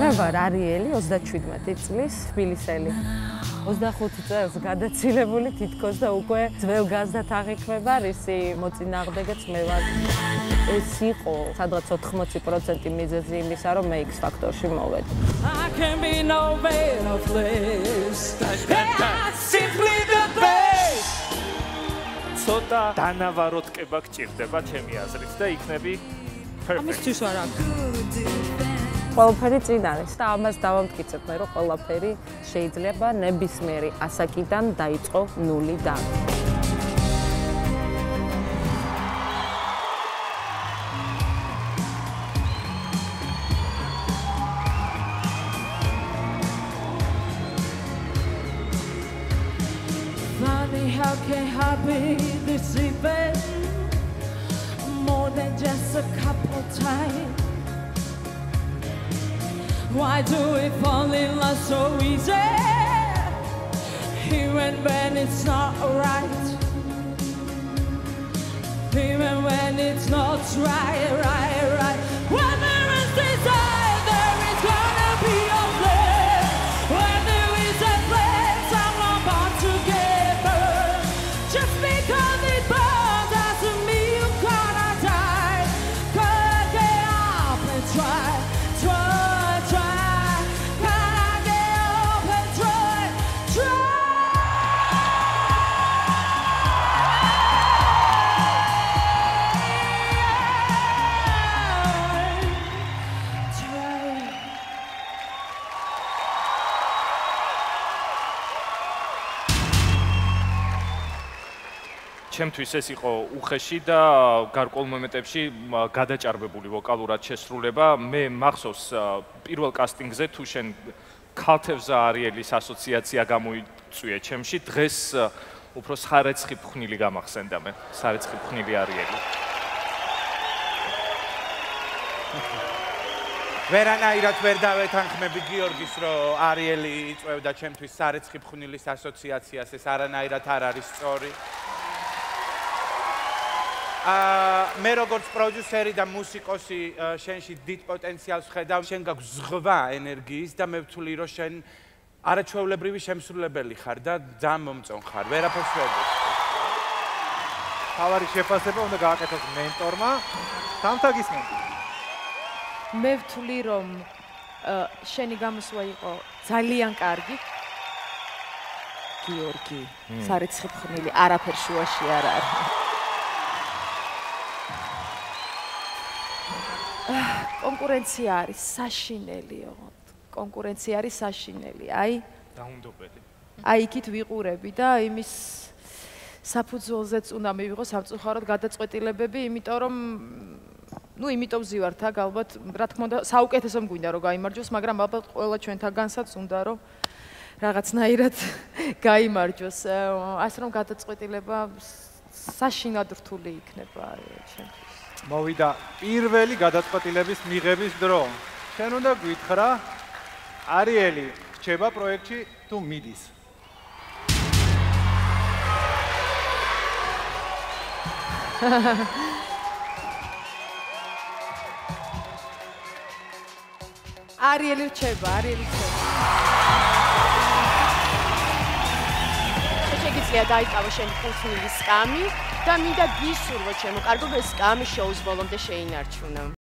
მე ვარ არიელი, 37 წლის თბილისელი. 25 წელს გადაცილებული თითქოს და უკვე ძველ გაზად აღიქმება რისი მოწინააღმდეგეც მე ვარ. ეს იყო სადღაც 80% მიზეზი იმისა, რომ მე X Factor-ში მოვედი. I can be no better place. Simply the best. ცოტა დანავაროტკება გჭირდება ჩემი აზრით და იქნები perfect. ამისთვის არ აქვს. ყველაფერი წინ არის და ამას დავამტკიცებ მე, რომ ყველაფერი შეიძლება ნებისმიერი ასაკიდან დაიწყო ნულიდან. How can happy this event more than just a couple times? Why do we fall in love so easy? Even when it's not right, even when it's not right. When there is desire, there is gonna be a flame. When there is a flame, someone bound to get burned. Just because it burns doesn't mean you're gonna die. Gotta get up and try. ჩემთვის ეს იყო უხეში და გარკვეულ მომენტებში გადაჭარბებული ვოკალურად შესრულება. მე მახსოვს პირველ კასტინგზე თუ შენ ქალთევზა არიელის ასოციაცია გამოიწვიე ჩემში, დღეს უფრო სარეცხი ფხვნილი გამახსენდა მე, სარეცხი ფხვნილი არიელი. ვერანაირად ვერ დავეთანხმები გიორგის, რომ არიელი იწვევდა ჩემთვის სარეცხი ფხვნილის ასოციაციას, ეს არანაირად არ არის სწორი. მე როგორც პროდიუსერი და მუსიკოსი შენში დიდ პოტენციალს ვხედავ, შენ გაქვს ზღვა ენერგიის და მე ვთვლი, რომ შენ არაჩვეულებრივი შემსრულებელი ხარ და ძალიან მომწონ ხარ, ვერაფერს ვერ ვუწევ. თავარი შეფასება უნდა გააკეთოს მენტორმა. თამთა გისმენთ. მე ვთვლი, რომ შენი გამოსვლა იყო ძალიან კარგი. გიორგი, სარეცხი ფხვნილი, არაფერ შუაში არ არის. კონკურენცია არის საშინელი, კონკურენცია არის საშინელი, დაუნდობელი. იქით ვიყურები და იმის საფუძველზეც უნდა მივიღო სამწუხაროდ გადაწყვეტილებები, იმიტომ რომ იმიტომ ვზივართ აქ ალბათ, რა თქმა უნდა, საუკეთესო მგვინდა რომ გაიმარჯვოს, მაგრამ ალბათ ყველა ჩვენთაგანსაც უნდა რომ რაღაცნაირად გაიმარჯვოს. ასე რომ გადაწყვეტილება საშინად რთული იქნება ჩემთვის. მოვიდა პირველი გადაწყვეტილების მიღების დრო. შენ უნდა გვითხრა, არიელი რჩება პროექტში თუ მიდის? არიელი რჩება. შეგიძლია დაიკავო შენი ფუნქციური სკამი და მინდა გისურვო ჩემო კარგო ეს სკამი შოუს ბოლომდე შეინარჩუნა.